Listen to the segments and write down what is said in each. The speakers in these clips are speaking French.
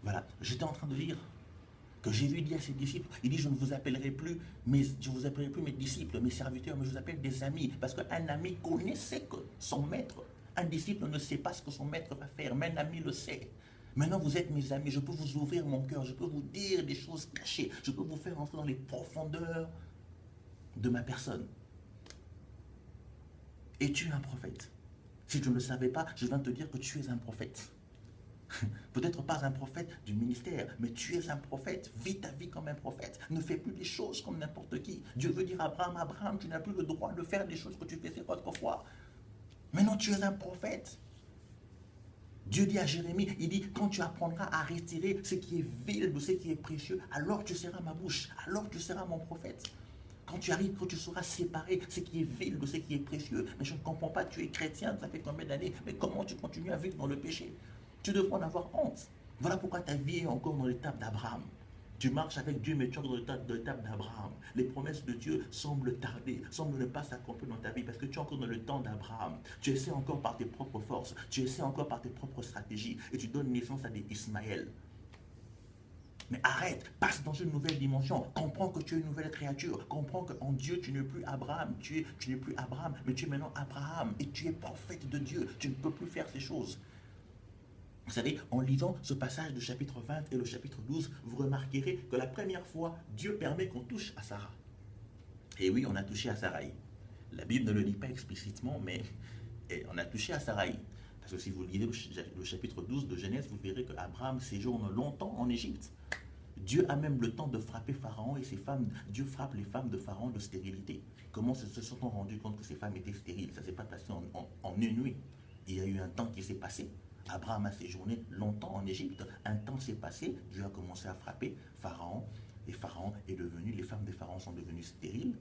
Voilà, j'étais en train de dire que Jésus dit à ses disciples, il dit, je vous appellerai plus mes disciples, mes serviteurs, mais je vous appelle des amis, parce qu'un ami connaissait que son maître, un disciple ne sait pas ce que son maître va faire, mais un ami le sait. Maintenant, vous êtes mes amis, je peux vous ouvrir mon cœur, je peux vous dire des choses cachées, je peux vous faire entrer dans les profondeurs de ma personne. Es-tu un prophète? Si tu ne le savais pas, je viens de te dire que tu es un prophète. Peut-être pas un prophète du ministère, mais tu es un prophète. Vis ta vie comme un prophète. Ne fais plus des choses comme n'importe qui. Dieu veut dire à Abraham, Abraham, tu n'as plus le droit de faire des choses que tu faisais autrefois. Maintenant, tu es un prophète. Dieu dit à Jérémie, il dit, quand tu apprendras à retirer ce qui est vil de ce qui est précieux, alors tu seras ma bouche, alors tu seras mon prophète. Quand tu arrives, quand tu sauras séparer ce qui est vil de ce qui est précieux. Mais je ne comprends pas, tu es chrétien, ça fait combien d'années, mais comment tu continues à vivre dans le péché? Tu devrais en avoir honte. Voilà pourquoi ta vie est encore dans l'étape d'Abraham. Tu marches avec Dieu, mais tu es dans l'étape d'Abraham. Les promesses de Dieu semblent tarder, semblent ne pas s'accomplir dans ta vie parce que tu es encore dans le temps d'Abraham. Tu essaies encore par tes propres forces, tu essaies encore par tes propres stratégies et tu donnes naissance à des Ismaël. Mais arrête, passe dans une nouvelle dimension, comprends que tu es une nouvelle créature, comprends qu'en Dieu tu n'es plus Abraham, tu n'es plus Abraham, mais tu es maintenant Abraham et tu es prophète de Dieu, tu ne peux plus faire ces choses. Vous savez, en lisant ce passage du chapitre 20 et le chapitre 12, vous remarquerez que la première fois, Dieu permet qu'on touche à Sarah. Et oui, on a touché à Sarai. La Bible ne le dit pas explicitement, mais on a touché à Sarai. Parce que si vous lisez le chapitre 12 de Genèse, vous verrez qu'Abraham séjourne longtemps en Égypte. Dieu a même le temps de frapper Pharaon et ses femmes. Dieu frappe les femmes de Pharaon de stérilité. Comment se sont-on rendus compte que ces femmes étaient stériles? Ça ne s'est pas passé en une nuit. Il y a eu un temps qui s'est passé. Abraham a séjourné longtemps en Égypte. Un temps s'est passé. Dieu a commencé à frapper Pharaon. Et Pharaon est devenu, les femmes de Pharaon sont devenues stériles.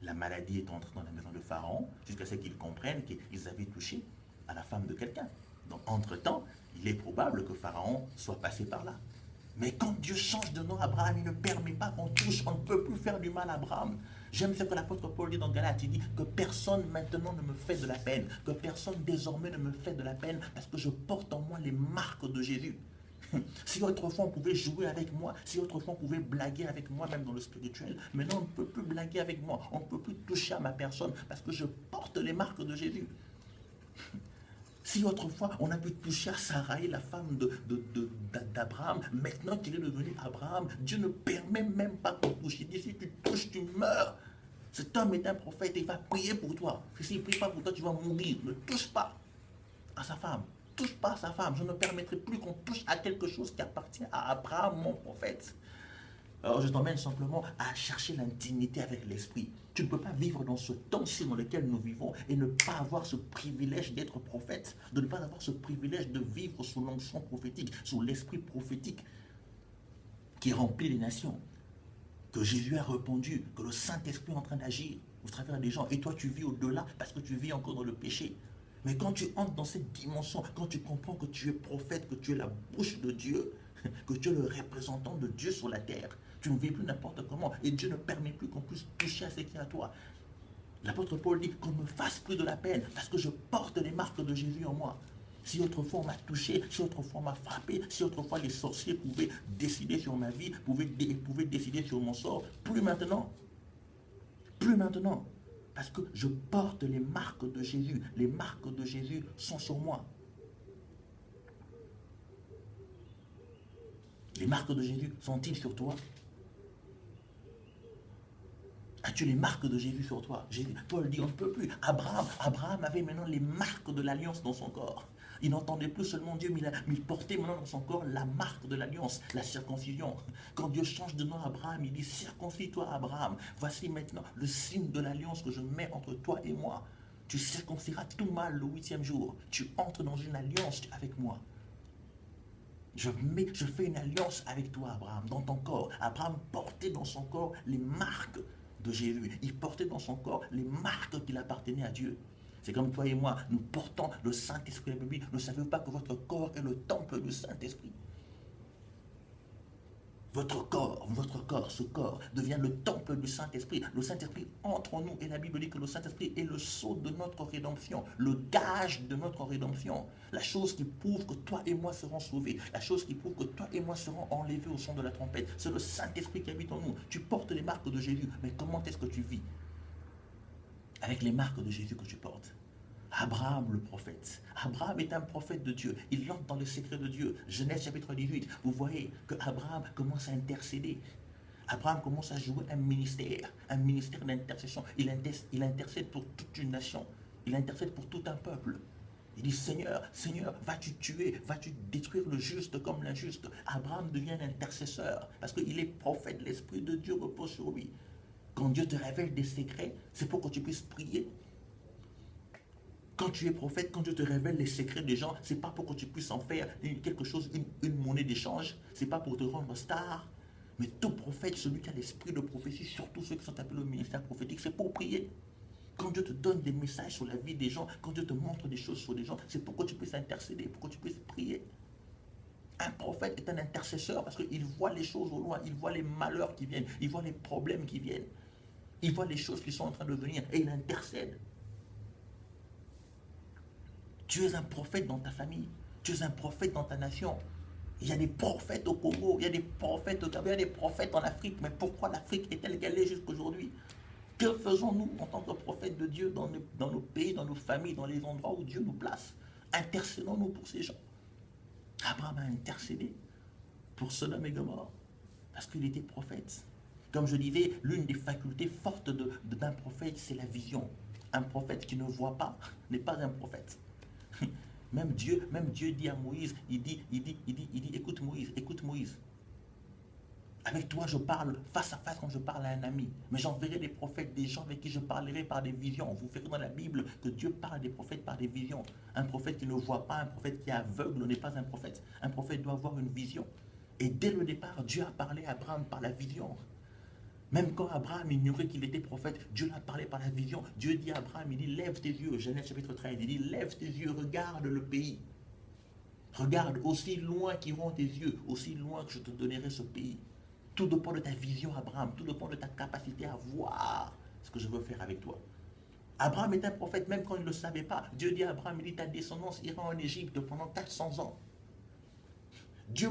La maladie est entrée dans la maison de Pharaon jusqu'à ce qu'ils comprennent qu'ils avaient touché à la femme de quelqu'un. Donc, entre-temps, il est probable que Pharaon soit passé par là. Mais quand Dieu change de nom à Abraham, il ne permet pas qu'on touche, on ne peut plus faire du mal à Abraham. J'aime ce que l'apôtre Paul dit dans Galates, il dit que personne maintenant ne me fait de la peine, que personne désormais ne me fait de la peine parce que je porte en moi les marques de Jésus. Si autrefois on pouvait jouer avec moi, si autrefois on pouvait blaguer avec moi, même dans le spirituel, maintenant on ne peut plus blaguer avec moi, on ne peut plus toucher à ma personne parce que je porte les marques de Jésus. Si autrefois on a pu toucher à Sarai, la femme d'Abraham, maintenant qu'il est devenu Abraham, Dieu ne permet même pas qu'on touche. Il dit si tu touches, tu meurs. Cet homme est un prophète et il va prier pour toi. S'il ne prie pas pour toi, tu vas mourir. Ne touche pas à sa femme. Touche pas à sa femme. Je ne permettrai plus qu'on touche à quelque chose qui appartient à Abraham, mon prophète. Alors je t'emmène simplement à chercher l'intimité avec l'Esprit. Tu ne peux pas vivre dans ce temps-ci dans lequel nous vivons et ne pas avoir ce privilège d'être prophète, de ne pas avoir ce privilège de vivre sous l'onction prophétique, sous l'esprit prophétique qui remplit les nations, que Jésus a répandu, que le Saint-Esprit est en train d'agir au travers des gens. Et toi, tu vis au-delà parce que tu vis encore dans le péché. Mais quand tu entres dans cette dimension, quand tu comprends que tu es prophète, que tu es la bouche de Dieu, que tu es le représentant de Dieu sur la terre, tu ne vis plus n'importe comment et Dieu ne permet plus qu'on puisse toucher à ce qui est à toi. L'apôtre Paul dit qu'on ne me fasse plus de la peine parce que je porte les marques de Jésus en moi. Si autrefois on m'a touché, si autrefois on m'a frappé, si autrefois les sorciers pouvaient décider sur ma vie, pouvaient décider sur mon sort, plus maintenant. Plus maintenant. Parce que je porte les marques de Jésus. Les marques de Jésus sont sur moi. Les marques de Jésus sont-ils sur toi? As-tu les marques de Jésus sur toi? Paul dit on ne peut plus. Abraham avait maintenant les marques de l'alliance dans son corps. Il n'entendait plus seulement Dieu, mais il portait maintenant dans son corps la marque de l'alliance, la circoncision. Quand Dieu change de nom à Abraham, il dit circoncis-toi Abraham. Voici maintenant le signe de l'alliance que je mets entre toi et moi. Tu circonciras tout mal le 8e jour. Tu entres dans une alliance avec moi. Je fais une alliance avec toi, Abraham, dans ton corps. Abraham portait dans son corps les marques de Jésus. Il portait dans son corps les marques qu'il appartenait à Dieu. C'est comme toi et moi, nous portons le Saint-Esprit. La Bible ne savez pas que votre corps est le temple du Saint-Esprit. Votre corps, ce corps devient le temple du Saint-Esprit. Le Saint-Esprit entre en nous et la Bible dit que le Saint-Esprit est le sceau de notre rédemption, le gage de notre rédemption. La chose qui prouve que toi et moi serons sauvés, la chose qui prouve que toi et moi serons enlevés au son de la trompette. C'est le Saint-Esprit qui habite en nous. Tu portes les marques de Jésus, mais comment est-ce que tu vis avec les marques de Jésus que tu portes? Abraham le prophète. Abraham est un prophète de Dieu. Il entre dans le secret de Dieu. Genèse chapitre 18. Vous voyez que Abraham commence à intercéder. Abraham commence à jouer un ministère d'intercession. Il intercède pour toute une nation. Il intercède pour tout un peuple. Il dit, Seigneur, Seigneur, vas-tu tuer, vas-tu détruire le juste comme l'injuste? Abraham devient un intercesseur parce qu'il est prophète. L'Esprit de Dieu repose sur lui. Quand Dieu te révèle des secrets, c'est pour que tu puisses prier. Quand tu es prophète, quand Dieu te révèle les secrets des gens, c'est pas pour que tu puisses en faire quelque chose, une monnaie d'échange. C'est pas pour te rendre star. Mais tout prophète, celui qui a l'esprit de prophétie, surtout ceux qui sont appelés au ministère prophétique, c'est pour prier. Quand Dieu te donne des messages sur la vie des gens, quand Dieu te montre des choses sur les gens, c'est pour que tu puisses intercéder, pour que tu puisses prier. Un prophète est un intercesseur parce qu'il voit les choses au loin, il voit les malheurs qui viennent, il voit les problèmes qui viennent, il voit les choses qui sont en train de venir et il intercède. Tu es un prophète dans ta famille. Tu es un prophète dans ta nation. Il y a des prophètes au Congo, il y a des prophètes au Gabon, il y a des prophètes en Afrique. Mais pourquoi l'Afrique est telle qu'elle est jusqu'aujourd'hui? Que faisons-nous en tant que prophètes de Dieu dans nos pays, dans nos familles, dans les endroits où Dieu nous place? Intercédons-nous pour ces gens. Abraham a intercédé pour Sodome et Gomorrhe parce qu'il était prophète. Comme je disais, l'une des facultés fortes d'un prophète, c'est la vision. Un prophète qui ne voit pas n'est pas un prophète. Même Dieu dit à Moïse, il dit, écoute Moïse, avec toi je parle face à face quand je parle à un ami, mais j'enverrai des prophètes, des gens avec qui je parlerai par des visions. Vous verrez dans la Bible que Dieu parle des prophètes par des visions. Un prophète qui ne voit pas, un prophète qui est aveugle n'est pas un prophète. Un prophète doit avoir une vision. Et dès le départ, Dieu a parlé à Abraham par la vision. Même quand Abraham ignorait qu'il était prophète, Dieu l'a parlé par la vision. Dieu dit à Abraham, il dit, lève tes yeux, Genèse chapitre 13, il dit, lève tes yeux, regarde le pays. Regarde, aussi loin qu'iront tes yeux, aussi loin que je te donnerai ce pays. Tout dépend de ta vision, Abraham, tout dépend de ta capacité à voir ce que je veux faire avec toi. Abraham est un prophète, même quand il ne le savait pas. Dieu dit à Abraham, il dit, ta descendance ira en Égypte pendant 400 ans. Dieu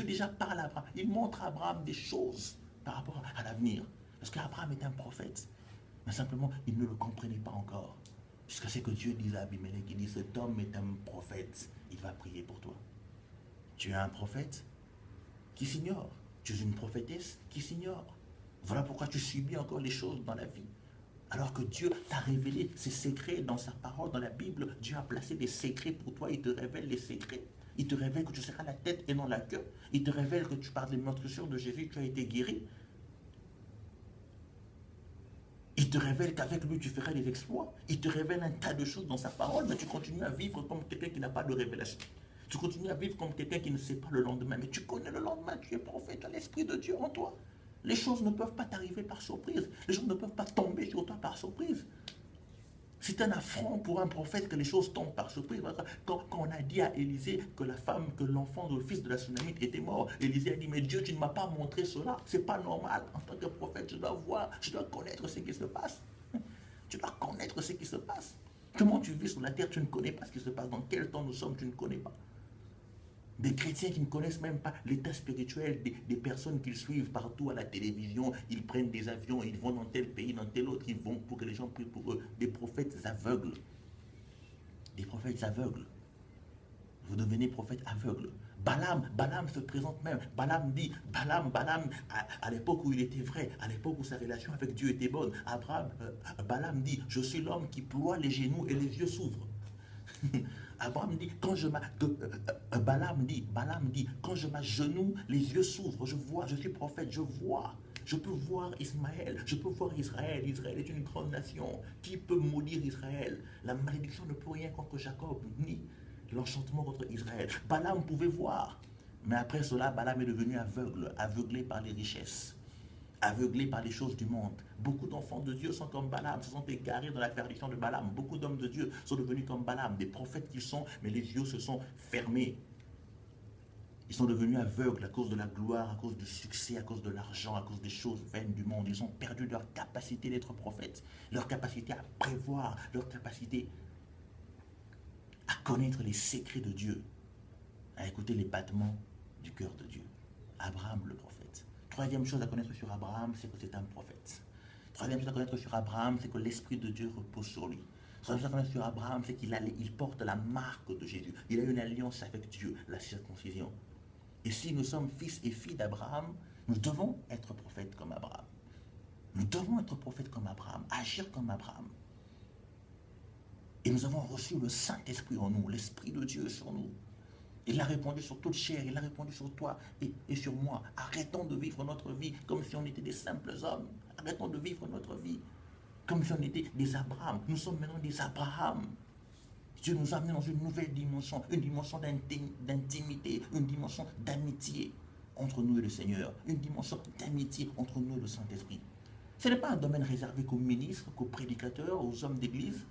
déjà parle à Abraham, il montre à Abraham des choses par rapport à l'avenir. Parce qu'Abraham est un prophète. Mais simplement, il ne le comprenait pas encore. Jusqu'à ce que Dieu dise à Abimelech, il dit, cet homme est un prophète, il va prier pour toi. Tu es un prophète qui s'ignore. Tu es une prophétesse qui s'ignore. Voilà pourquoi tu subis encore les choses dans la vie. Alors que Dieu t'a révélé ses secrets dans sa parole, dans la Bible. Dieu a placé des secrets pour toi, il te révèle les secrets. Il te révèle que tu seras la tête et non la queue. Il te révèle que tu parles des meurtrissures de Jésus, tu as été guéri. Il te révèle qu'avec lui, tu feras des exploits. Il te révèle un tas de choses dans sa parole, mais tu continues à vivre comme quelqu'un qui n'a pas de révélation. Tu continues à vivre comme quelqu'un qui ne sait pas le lendemain. Mais tu connais le lendemain, tu es prophète, tu as l'Esprit de Dieu en toi. Les choses ne peuvent pas t'arriver par surprise. Les choses ne peuvent pas tomber sur toi par surprise. C'est un affront pour un prophète que les choses tombent par surprise. Quand on a dit à Élisée que l'enfant, le fils de la Sunamite était mort, Élisée a dit, mais Dieu, tu ne m'as pas montré cela. C'est pas normal. En tant que prophète, je dois voir, je dois connaître ce qui se passe. Tu dois connaître ce qui se passe. Comment tu vis sur la terre, tu ne connais pas ce qui se passe. Dans quel temps nous sommes, tu ne connais pas. Des chrétiens qui ne connaissent même pas l'état spirituel des personnes qu'ils suivent partout à la télévision. Ils prennent des avions, ils vont dans tel pays, dans tel autre, ils vont pour que les gens prient pour eux. Des prophètes aveugles. Des prophètes aveugles. Vous devenez prophète aveugle. Balaam se présente même. Balaam dit, Balaam, à l'époque où il était vrai, à l'époque où sa relation avec Dieu était bonne, Balaam dit, je suis l'homme qui ploie les genoux et les yeux s'ouvrent. Abraham dit, Balaam dit, quand je m'agenouille, les yeux s'ouvrent, je vois, je suis prophète, je vois. Je peux voir Ismaël, je peux voir Israël. Israël est une grande nation. Qui peut maudire Israël? La malédiction ne peut rien contre Jacob, ni l'enchantement contre Israël. Balaam pouvait voir. Mais après cela, Balaam est devenu aveuglé par les richesses, aveuglé par les choses du monde. Beaucoup d'enfants de Dieu sont comme Balaam, se sont égarés dans la perdition de Balaam. Beaucoup d'hommes de Dieu sont devenus comme Balaam, des prophètes qu'ils sont, mais les yeux se sont fermés. Ils sont devenus aveugles à cause de la gloire, à cause du succès, à cause de l'argent, à cause des choses vaines du monde. Ils ont perdu leur capacité d'être prophètes, leur capacité à prévoir, leur capacité à connaître les secrets de Dieu, à écouter les battements du cœur de Dieu. Abraham le prophète. Troisième chose à connaître sur Abraham, c'est que c'est un prophète. Troisième chose à connaître sur Abraham, c'est que l'Esprit de Dieu repose sur lui. Troisième chose à connaître sur Abraham, c'est qu'il porte la marque de Jésus. Il a une alliance avec Dieu, la circoncision. Et si nous sommes fils et filles d'Abraham, nous devons être prophètes comme Abraham. Nous devons être prophètes comme Abraham, agir comme Abraham. Et nous avons reçu le Saint-Esprit en nous, l'Esprit de Dieu sur nous. Il a répondu sur toute chair, il a répondu sur toi et sur moi. Arrêtons de vivre notre vie comme si on était des simples hommes. Arrêtons de vivre notre vie comme si on était des Abraham. Nous sommes maintenant des Abraham. Dieu nous a amenés dans une nouvelle dimension, une dimension d'intimité, une dimension d'amitié entre nous et le Seigneur, une dimension d'amitié entre nous et le Saint-Esprit. Ce n'est pas un domaine réservé qu'aux ministres, qu'aux prédicateurs, aux hommes d'église.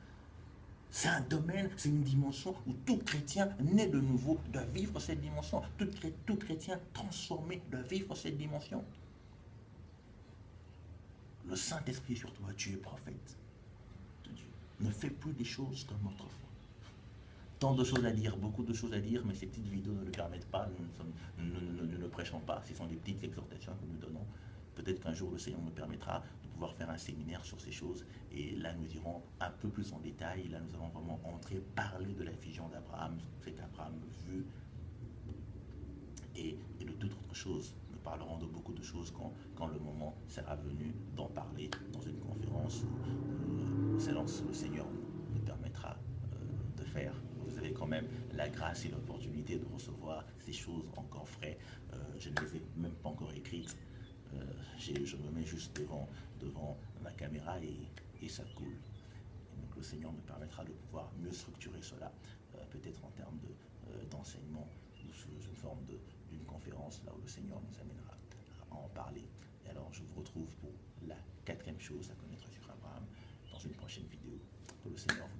C'est un domaine, c'est une dimension où tout chrétien né de nouveau doit vivre cette dimension. Tout chrétien transformé doit vivre cette dimension. Le Saint-Esprit est sur toi, tu es prophète de Dieu. Ne fais plus des choses comme autrefois. Tant de choses à dire, beaucoup de choses à dire, mais ces petites vidéos ne le permettent pas. Nous ne prêchons pas. Ce sont des petites exhortations que nous donnons. Peut-être qu'un jour le Seigneur nous permettra de pouvoir faire un séminaire sur ces choses. Et là, nous irons un peu plus en détail. Là, nous allons vraiment entrer, parler de la vision d'Abraham, ce qu'Abraham veut, et de toute autre chose. Nous parlerons de beaucoup de choses quand le moment sera venu d'en parler dans une conférence où le Seigneur nous permettra de faire. Vous avez quand même la grâce et l'opportunité de recevoir ces choses encore frais. Je ne les ai même pas encore écrites. Je me mets juste devant ma caméra et ça coule. Et donc le Seigneur me permettra de pouvoir mieux structurer cela, peut-être en termes d'enseignement ou sous une forme d'une conférence, là où le Seigneur nous amènera à en parler. Et alors je vous retrouve pour la quatrième chose à connaître sur Abraham dans une prochaine vidéo. Que le Seigneur vous